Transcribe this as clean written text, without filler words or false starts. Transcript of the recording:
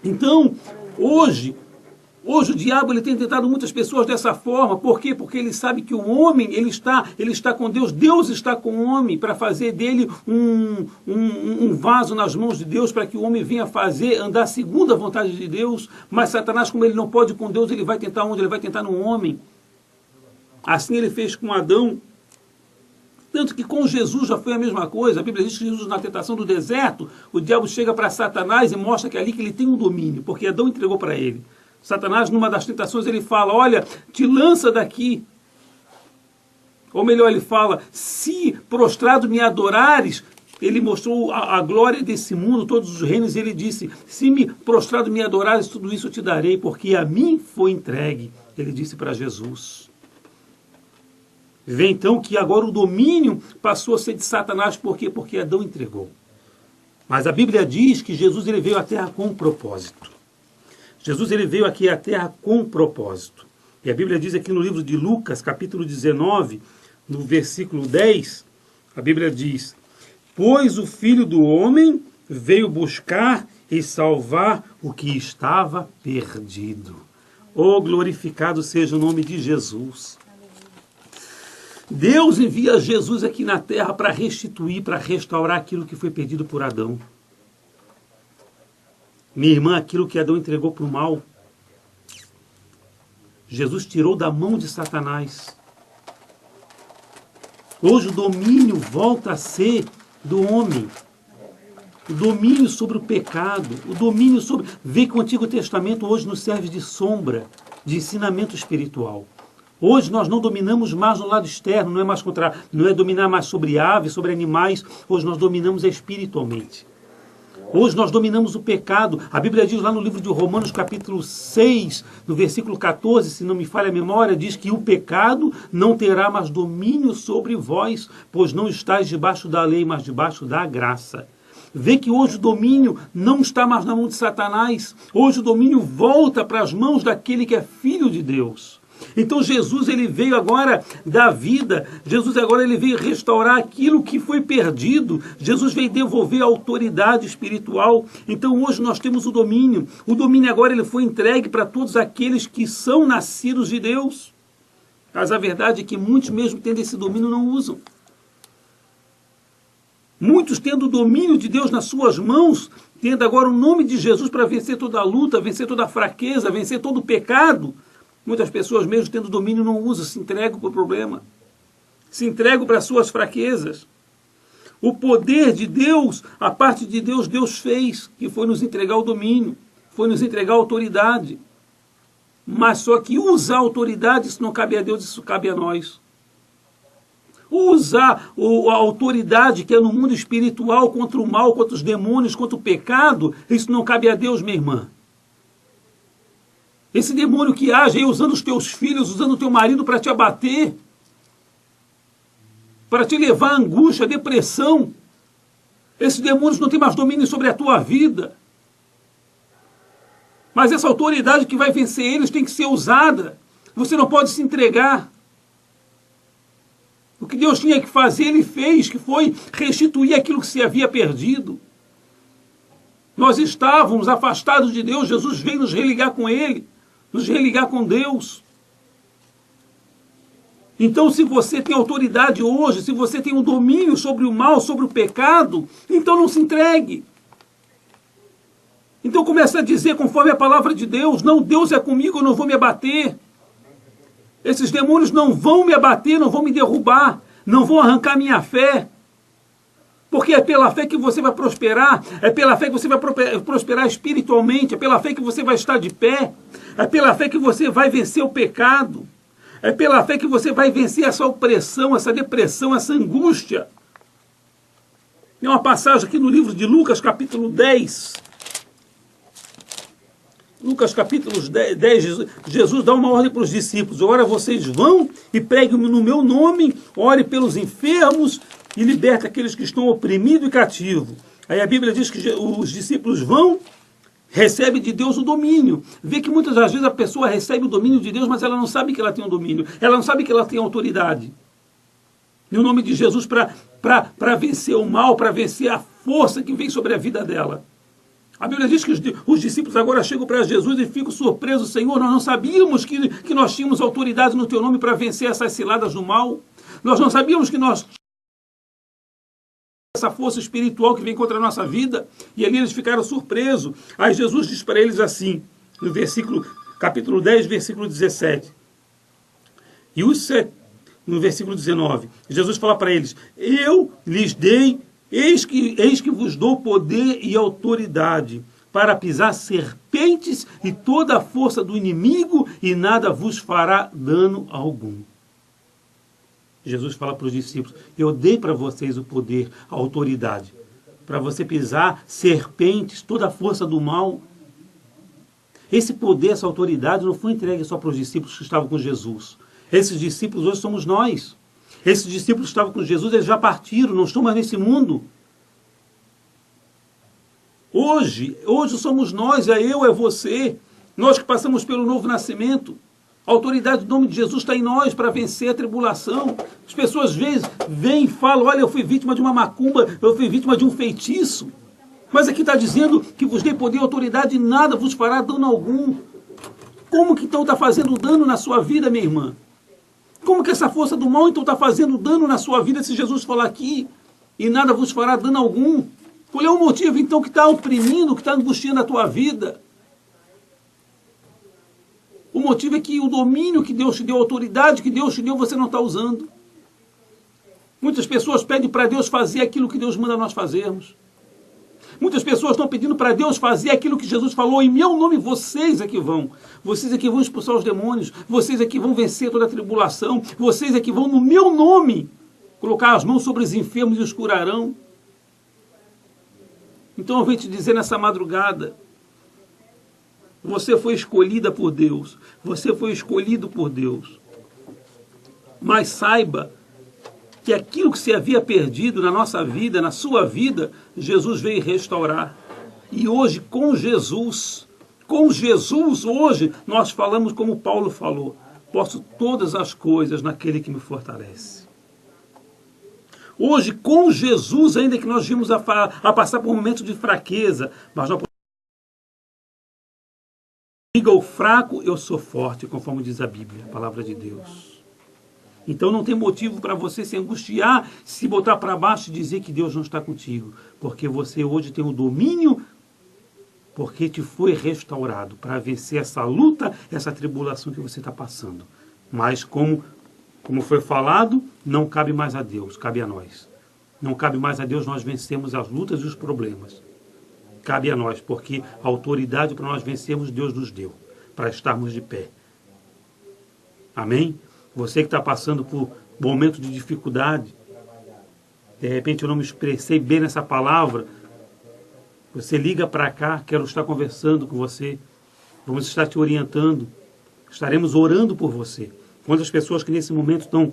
Então, hoje o diabo ele tem tentado muitas pessoas dessa forma. Por quê? Porque ele sabe que o homem ele está com Deus. Deus está com o homem para fazer dele um vaso nas mãos de Deus, para que o homem venha andar segundo a vontade de Deus. Mas Satanás, como ele não pode com Deus, ele vai tentar onde? Ele vai tentar no homem. Assim ele fez com Adão. Tanto que com Jesus já foi a mesma coisa. A Bíblia diz que Jesus, na tentação do deserto, o diabo chega para Satanás e mostra que é ali que ele tem um domínio, porque Adão entregou para ele. Satanás, numa das tentações, ele fala, olha, te lança daqui. Ou melhor, ele fala, se prostrado me adorares, ele mostrou a glória desse mundo, todos os reinos, e ele disse, se me prostrado me adorares, tudo isso eu te darei, porque a mim foi entregue. Ele disse para Jesus. Vê então que agora o domínio passou a ser de Satanás, por quê? Porque Adão entregou. Mas a Bíblia diz que Jesus ele veio à Terra com um propósito. Jesus ele veio aqui à Terra com um propósito. E a Bíblia diz aqui no livro de Lucas, capítulo 19, no versículo 10, a Bíblia diz, pois o Filho do Homem veio buscar e salvar o que estava perdido. Oh, glorificado seja o nome de Jesus. Deus envia Jesus aqui na terra para restituir, para restaurar aquilo que foi perdido por Adão. Minha irmã, aquilo que Adão entregou para o mal, Jesus tirou da mão de Satanás. Hoje o domínio volta a ser do homem. O domínio sobre o pecado, o domínio sobre... Vê que o Antigo Testamento hoje nos serve de sombra, de ensinamento espiritual. Hoje nós não dominamos mais no lado externo, não é dominar mais sobre aves, sobre animais. Hoje nós dominamos espiritualmente. Hoje nós dominamos o pecado. A Bíblia diz lá no livro de Romanos, capítulo 6, no versículo 14, se não me falha a memória, diz que o pecado não terá mais domínio sobre vós, pois não estáis debaixo da lei, mas debaixo da graça. Vê que hoje o domínio não está mais na mão de Satanás. Hoje o domínio volta para as mãos daquele que é filho de Deus. Então Jesus ele veio agora dar vida, Jesus agora ele veio restaurar aquilo que foi perdido, Jesus veio devolver a autoridade espiritual. Então hoje nós temos o domínio agora ele foi entregue para todos aqueles que são nascidos de Deus. Mas a verdade é que muitos mesmo tendo esse domínio não usam. Muitos tendo o domínio de Deus nas suas mãos, tendo agora o nome de Jesus para vencer toda a luta, vencer toda a fraqueza, vencer todo o pecado. Muitas pessoas, mesmo tendo domínio, não usam, se entregam para o problema. Se entregam para as suas fraquezas. O poder de Deus, a parte de Deus, Deus fez, que foi nos entregar o domínio, foi nos entregar a autoridade. Mas só que usar a autoridade, isso não cabe a Deus, isso cabe a nós. Usar a autoridade que é no mundo espiritual contra o mal, contra os demônios, contra o pecado, isso não cabe a Deus, minha irmã. Esse demônio que age aí usando os teus filhos, usando o teu marido para te abater, para te levar à angústia, à depressão. Esses demônios não têm mais domínio sobre a tua vida. Mas essa autoridade que vai vencer eles tem que ser usada. Você não pode se entregar. O que Deus tinha que fazer, Ele fez, que foi restituir aquilo que se havia perdido. Nós estávamos afastados de Deus, Jesus veio nos religar com Ele. Nos religar com Deus. Então, se você tem autoridade hoje, se você tem um domínio sobre o mal, sobre o pecado, então não se entregue. Então comece a dizer, conforme a palavra de Deus, não, Deus é comigo, eu não vou me abater. Esses demônios não vão me abater, não vão me derrubar, não vão arrancar minha fé. Porque é pela fé que você vai prosperar, é pela fé que você vai prosperar espiritualmente, é pela fé que você vai estar de pé, é pela fé que você vai vencer o pecado, é pela fé que você vai vencer essa opressão, essa depressão, essa angústia. Tem uma passagem aqui no livro de Lucas, capítulo 10. Lucas, capítulo 10, Jesus dá uma ordem para os discípulos. Ora, vocês vão e preguem no meu nome, ore pelos enfermos, e liberta aqueles que estão oprimidos e cativos. Aí a Bíblia diz que os discípulos vão, recebem de Deus o domínio. Vê que muitas das vezes a pessoa recebe o domínio de Deus, mas ela não sabe que ela tem um domínio. Ela não sabe que ela tem autoridade. No nome de Jesus, para vencer o mal, para vencer a força que vem sobre a vida dela. A Bíblia diz que os discípulos agora chegam para Jesus e ficam surpresos. Senhor, nós não sabíamos que nós tínhamos autoridade no teu nome para vencer essas ciladas do mal. Nós não sabíamos que nós tínhamos essa força espiritual que vem contra a nossa vida. E ali eles ficaram surpresos. Aí Jesus diz para eles assim, no capítulo 10, versículo 17. No versículo 19, Jesus fala para eles: eu lhes dei, eis que vos dou poder e autoridade para pisar serpentes e toda a força do inimigo, e nada vos fará dano algum. Jesus fala para os discípulos: eu dei para vocês o poder, a autoridade, para você pisar serpentes, toda a força do mal. Esse poder, essa autoridade não foi entregue só para os discípulos que estavam com Jesus. Esses discípulos hoje somos nós. Esses discípulos que estavam com Jesus, eles já partiram, não estão mais nesse mundo. Hoje somos nós, é eu, é você. Nós que passamos pelo novo nascimento. A autoridade do nome de Jesus está em nós para vencer a tribulação. As pessoas às vezes vêm e falam: olha, eu fui vítima de uma macumba, eu fui vítima de um feitiço. Mas aqui está dizendo que vos dei poder e autoridade e nada vos fará dano algum. Como que então está fazendo dano na sua vida, minha irmã? Como que essa força do mal então está fazendo dano na sua vida se Jesus falar aqui e nada vos fará dano algum? Qual é o motivo então que está oprimindo, que está angustiando a tua vida? O motivo é que o domínio que Deus te deu, a autoridade que Deus te deu, você não está usando. Muitas pessoas pedem para Deus fazer aquilo que Deus manda nós fazermos. Muitas pessoas estão pedindo para Deus fazer aquilo que Jesus falou: em meu nome vocês é que vão. Vocês é que vão expulsar os demônios. Vocês é que vão vencer toda a tribulação. Vocês é que vão, no meu nome, colocar as mãos sobre os enfermos e os curarão. Então eu venho te dizer nessa madrugada: você foi escolhida por Deus. Você foi escolhido por Deus. Mas saiba que aquilo que se havia perdido na nossa vida, na sua vida, Jesus veio restaurar. E hoje, com Jesus, hoje, nós falamos como Paulo falou: posso todas as coisas naquele que me fortalece. Hoje, com Jesus, ainda que nós vimos a passar por momentos de fraqueza, mas nós diga ao fraco, eu sou forte, conforme diz a Bíblia, a palavra de Deus. Então não tem motivo para você se angustiar, se botar para baixo e dizer que Deus não está contigo. Porque você hoje tem o domínio, porque te foi restaurado para vencer essa luta, essa tribulação que você está passando. Mas como foi falado, não cabe mais a Deus, cabe a nós. Não cabe mais a Deus nós vencermos as lutas e os problemas. Cabe a nós, porque a autoridade para nós vencermos Deus nos deu, para estarmos de pé. Amém? Você que está passando por momentos de dificuldade, de repente eu não me expressei bem nessa palavra, você liga para cá, quero estar conversando com você, vamos estar te orientando, estaremos orando por você. Quantas pessoas que nesse momento estão